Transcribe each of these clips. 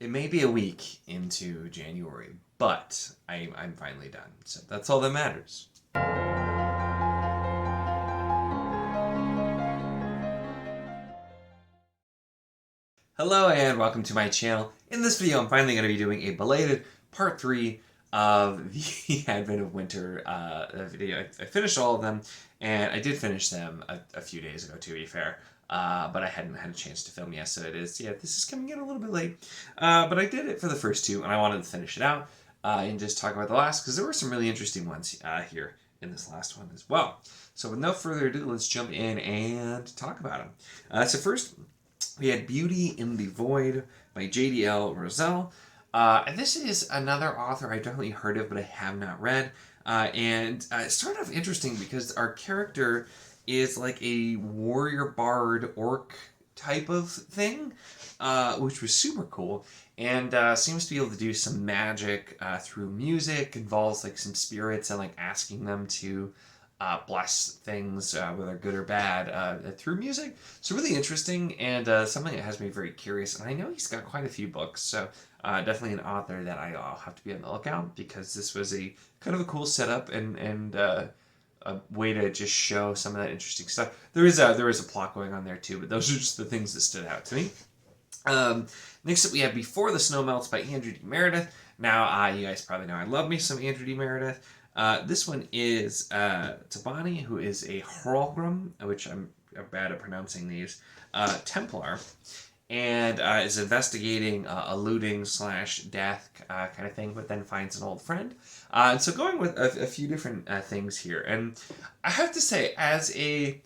It may be a week into January, but I'm finally done. So that's all that matters. Hello and welcome to my channel. In this video, I'm finally going to be doing a belated part 3 of the Advent of Winter video. I finished all of them, and I did finish them a few days ago, to be fair. But I hadn't had a chance to film yet, so this is coming in a little bit late. But I did it for the first two, and I wanted to finish it out and just talk about the last, because there were some really interesting ones here in this last one as well. So with no further ado, let's jump in and talk about them. So first, we had Beauty in the Void by J.D.L. Roselle. This is another author I've definitely heard of, but I have not read. And it's sort of interesting because our character is like a warrior bard orc type of thing, which was super cool. And seems to be able to do some magic through music, involves like some spirits and like asking them to bless things, whether good or bad, through music. So really interesting, and something that has me very curious. And I know he's got quite a few books, so definitely an author that I'll have to be on the lookout, because this was a kind of a cool setup and a way to just show some of that interesting stuff. There is a plot going on there too, but those are just the things that stood out to me. Next up, we have Before the Snow Melts by Andrew D. Meredith. Now, you guys probably know I love me some Andrew D. Meredith. This one is Tabani, who is a Hurlgrim, which I'm bad at pronouncing these, Templar, and is investigating a looting/death kind of thing, but then finds an old friend. And so going with a few different things here. And I have to say, as a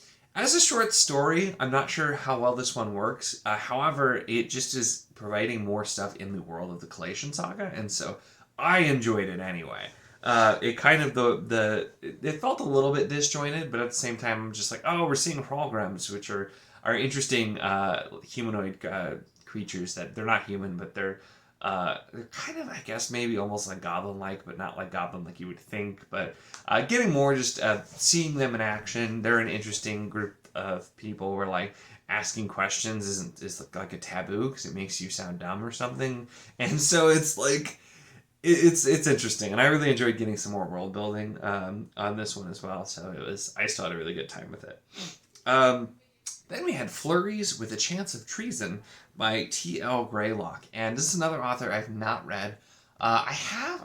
short story, I'm not sure how well this one works. However, it just is providing more stuff in the world of the Collation Saga, and so I enjoyed it anyway. It kind of it felt a little bit disjointed, but at the same time, I'm just like, oh, we're seeing Hurlgrims, which are interesting humanoid creatures that they're not human, but they're kind of, I guess, maybe almost like goblin-like, but not like goblin like you would think. But getting more just seeing them in action. They're an interesting group of people where like asking questions is like a taboo because it makes you sound dumb or something, and so it's like. It's interesting, and I really enjoyed getting some more world building on this one as well. So I still had a really good time with it. Then we had Flurries with a Chance of Treason by T.L. Greylock, and this is another author I've not read. I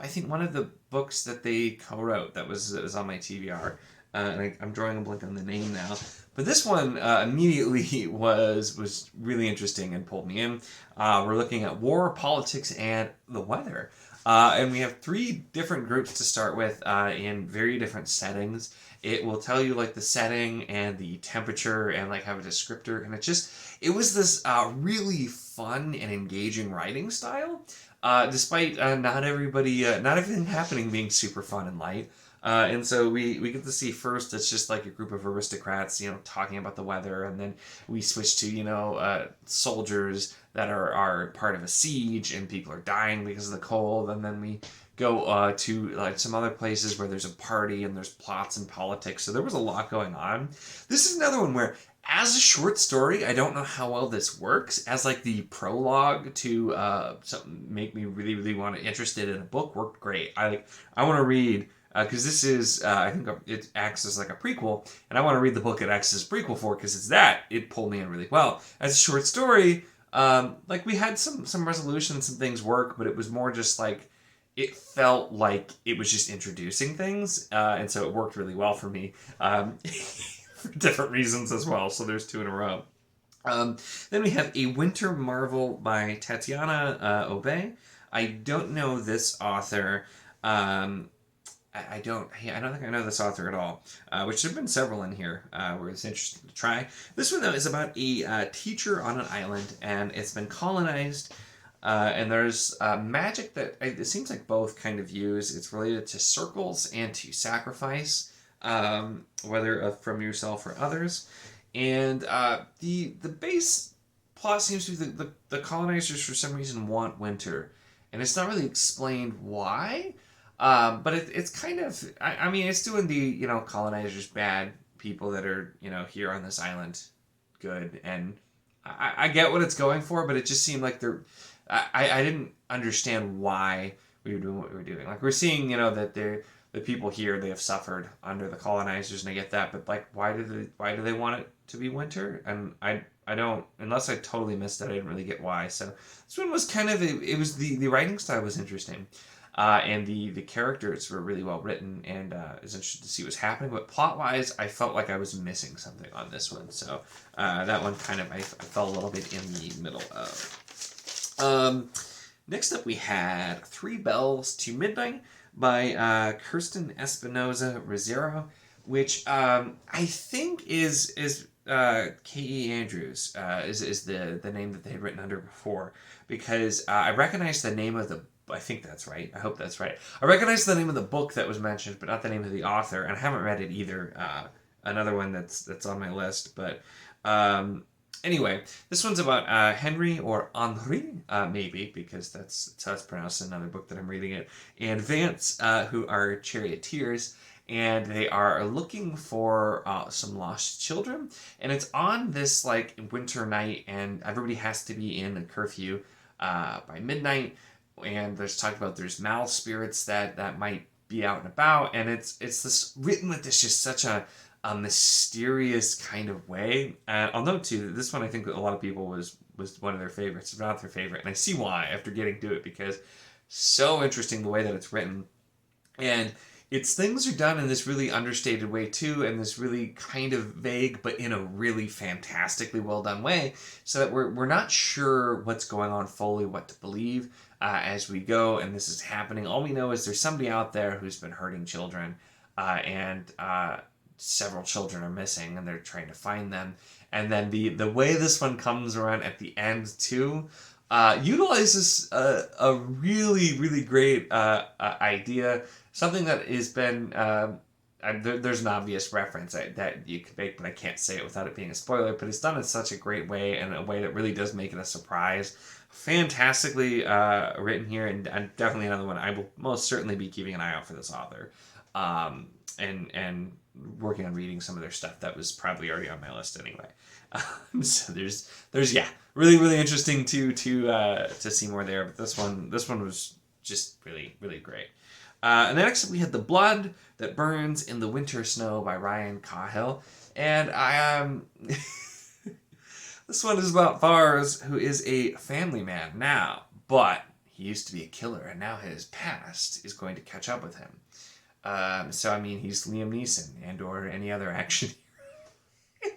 think, one of the books that they co-wrote that was on my TBR, and I'm drawing a blank on the name now. But this one immediately was really interesting and pulled me in. We're looking at war, politics, and the weather. And we have 3 different groups to start with in very different settings. It will tell you like the setting and the temperature and like have a descriptor. And it was this really fun and engaging writing style, despite not everything happening being super fun and light. And so we get to see first it's just like a group of aristocrats, talking about the weather, and then we switch to, soldiers that are part of a siege and people are dying because of the cold, and then we go to like some other places where there's a party and there's plots and politics. So there was a lot going on. This is another one where, as a short story, I don't know how well this works. As like the prologue to something make me really, really want to interested in a book, worked great. I want to read. Because this is, I think it acts as like a prequel, and I want to read the book it acts as a prequel for, because it pulled me in really well. As a short story, like we had some resolutions and things work, but it was more just like, it felt like it was just introducing things, and so it worked really well for me, for different reasons as well, so there's 2 in a row. Then we have A Winter Marvel by Tatiana Obey. I don't know this author. I don't think I know this author at all, which there have been several in here where it's interesting to try. This one, though, is about a teacher on an island, and it's been colonized, and there's magic that it seems like both kind of use. It's related to circles and to sacrifice, whether from yourself or others. And the base plot seems to be the colonizers, for some reason, want winter, and it's not really explained why. But it's kind of, I mean, it's doing the, colonizers bad, people that are, here on this island good. And I get what it's going for, but it just seemed like I didn't understand why we were doing what we were doing. Like we're seeing, you know, that the people here, they have suffered under the colonizers, and I get that, but like why do they want it to be winter? And I don't, unless I totally missed it, I didn't really get why. So this one was kind of it was the writing style was interesting. And the characters were really well written, and it was interesting to see what's happening. But plot wise, I felt like I was missing something on this one. So that one kind of I fell a little bit in the middle of. Next up, we had Three Bells to Midnight by Kirsten Espinoza Rosero, which I think is K.E. Andrews is the name that they had written under before, because I recognize the name of the. I think that's right. I hope that's right. I recognize the name of the book that was mentioned, but not the name of the author, and I haven't read it either. Another one that's on my list, but anyway, this one's about Henry or Henri, maybe, because that's how it's pronounced in another book that I'm reading it, and Vance, who are charioteers, and they are looking for some lost children, and it's on this like winter night, and everybody has to be in a curfew by midnight. And there's talk about there's mal spirits that might be out and about, and it's this written with this just such a mysterious kind of way. I'll note too that this one I think a lot of people was one of their favorites, if not their favorite, and I see why after getting to it, because so interesting the way that it's written, and its things are done in this really understated way too, and this really kind of vague, but in a really fantastically well done way, so that we're not sure what's going on fully, what to believe as we go, and this is happening. All we know is there's somebody out there who's been hurting children, and several children are missing, and they're trying to find them. And then the way this one comes around at the end too, utilizes a really, really great idea. Something that has been, there's an obvious reference that you could make, but I can't say it without it being a spoiler, but it's done in such a great way, and a way that really does make it a surprise. Fantastically written here, and definitely another one. I will most certainly be keeping an eye out for this author, and working on reading some of their stuff that was probably already on my list anyway. So there's yeah, really, really interesting to see more there. But this one was just really, really great. And then next we had The Blood That Burns in the Winter Snow by Ryan Cahill. And I this one is about Fars, who is a family man now, but he used to be a killer, and now his past is going to catch up with him. So I mean, he's Liam Neeson and or any other action hero.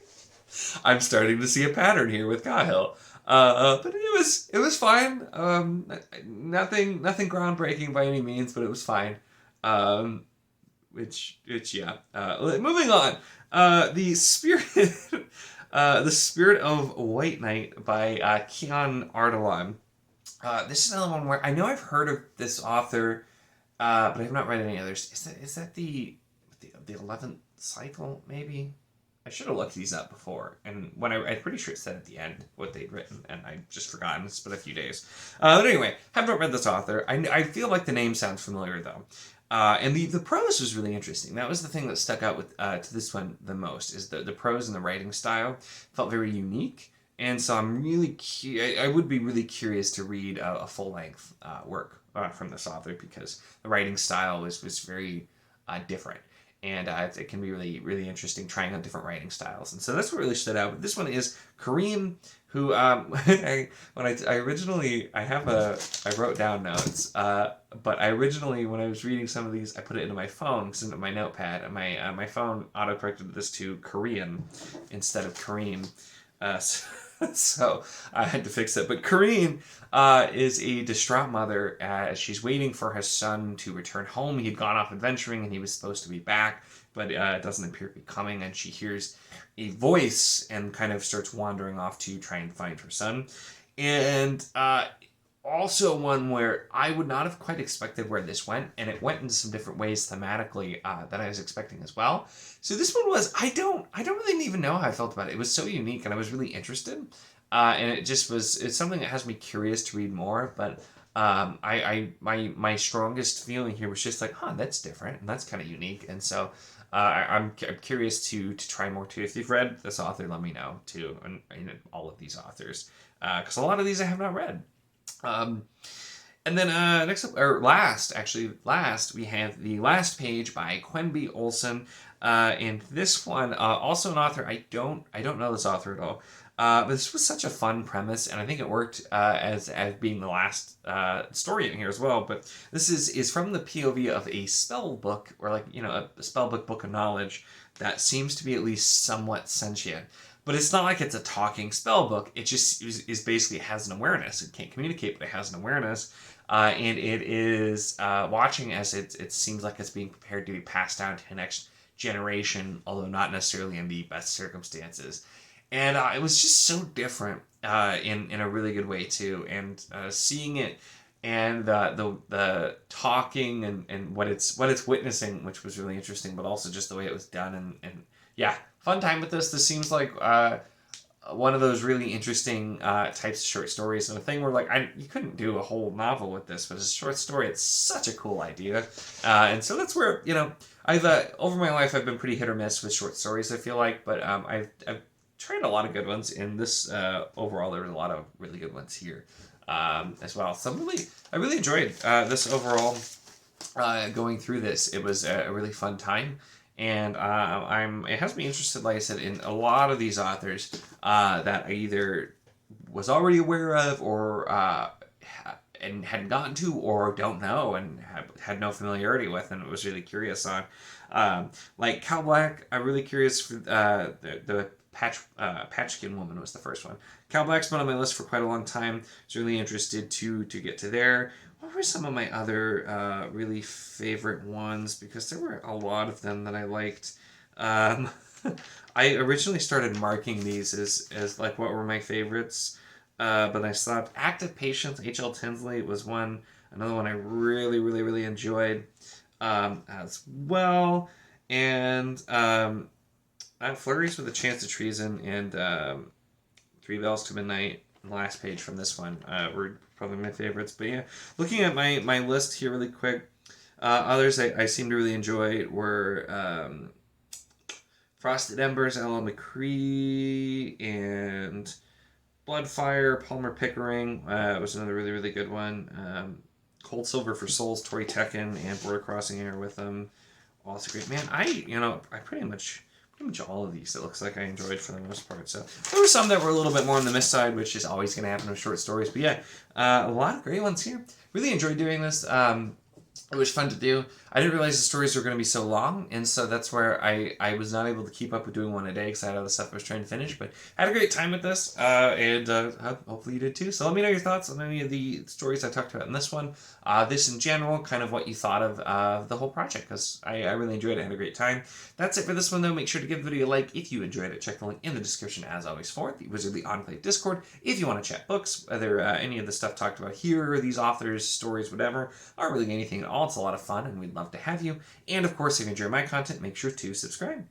I'm starting to see a pattern here with Cahill. But it was fine. Nothing groundbreaking by any means, but it was fine. Which yeah. Moving on. The Spirit of White Knight by Kian Ardalan. This is another one where I know I've heard of this author, but I have not read any others. Is that the 11th cycle maybe? I should have looked these up before, and when I'm pretty sure it said at the end what they'd written, and I've just forgotten. It's been a few days. But anyway, have not read this author. I feel like the name sounds familiar though, and the prose was really interesting. That was the thing that stuck out with to this one the most, is the prose and the writing style felt very unique, and so I'm really I would be really curious to read a full length work from this author, because the writing style was very different. And it can be really, really interesting trying out different writing styles. And so that's what really stood out. But this one is Kareem, who, I wrote down notes, but I originally, when I was reading some of these, I put it into my phone, into my notepad, and my phone autocorrected this to Korean instead of Kareem. So I had to fix it. But Kareem is a distraught mother as she's waiting for her son to return home. He had gone off adventuring and he was supposed to be back, but it doesn't appear to be coming. And she hears a voice and kind of starts wandering off to try and find her son. And also one where I would not have quite expected where this went, and it went into some different ways thematically that I was expecting as well. So this one was, I don't really even know how I felt about it. It was so unique, and I was really interested, and it's something that has me curious to read more. But my strongest feeling here was just like, that's different, and that's kind of unique, and so I'm curious to try more too. If you've read this author, let me know too, and all of these authors, because a lot of these I have not read. And then next up, or last, we have The Last Page by Quenby Olson. And this one, also an author, I don't know this author at all. But this was such a fun premise, and I think it worked as being the last story in here as well. But this is from the POV of a spell book, or like, a spell book of knowledge that seems to be at least somewhat sentient. But it's not like it's a talking spell book. It just is basically has an awareness. It can't communicate, but it has an awareness. And it is watching as it seems like it's being prepared to be passed down to the next generation, although not necessarily in the best circumstances. And it was just so different in a really good way too. And seeing it and the talking and what it's witnessing, which was really interesting, but also just the way it was done and yeah, fun time with this. This seems like one of those really interesting types of short stories, and a thing where like you couldn't do a whole novel with this, but as a short story, it's such a cool idea. And so that's where I've over my life I've been pretty hit or miss with short stories. I feel like, but I've tried a lot of good ones. In this overall, there were a lot of really good ones here as well. So I really enjoyed this overall. Going through this, it was a really fun time. And it has me interested, like I said, in a lot of these authors that I either was already aware of or and hadn't gotten to or don't know and had no familiarity with, and was really curious on. Like Cal Black, I'm really curious for the Patchkin Woman was the first one. Cal Black's been on my list for quite a long time. I was really interested to get to there. What were some of my other really favorite ones? Because there were a lot of them that I liked. I originally started marking these as like what were my favorites, but I stopped. Active Patience, H.L. Tinsley was one. Another one I really, really, really enjoyed as well. And Flurries with a Chance of Treason and Three Bells to Midnight. The last page from this one were probably my favorites. But yeah, looking at my list here really quick, others I seem to really enjoy were Frosted Embers, Ella McCree, and Bloodfire, Palmer Pickering was another really, really good one. Cold Silver for Souls, Tori Tekken, and Border Crossing Air with them. Also great. Man, I pretty much all of these, it looks like I enjoyed for the most part. So there were some that were a little bit more on the miss side, which is always going to happen with short stories. But yeah, a lot of great ones here. Really enjoyed doing this. It was fun to do. I didn't realize the stories were going to be so long, and so that's where I was not able to keep up with doing one a day because I had other stuff I was trying to finish. But I had a great time with this, and hopefully you did too. So let me know your thoughts on any of the stories I talked about in this one. This in general, kind of what you thought of the whole project, because I really enjoyed it. I had a great time. That's it for this one, though. Make sure to give the video a like if you enjoyed it. Check the link in the description, as always, for the Wizardly Enclave Discord. If you want to chat books, whether any of the stuff talked about here, or these authors, stories, whatever, or really anything at all, it's a lot of fun, and we'd love to have you. And of course, if you enjoy my content, make sure to subscribe.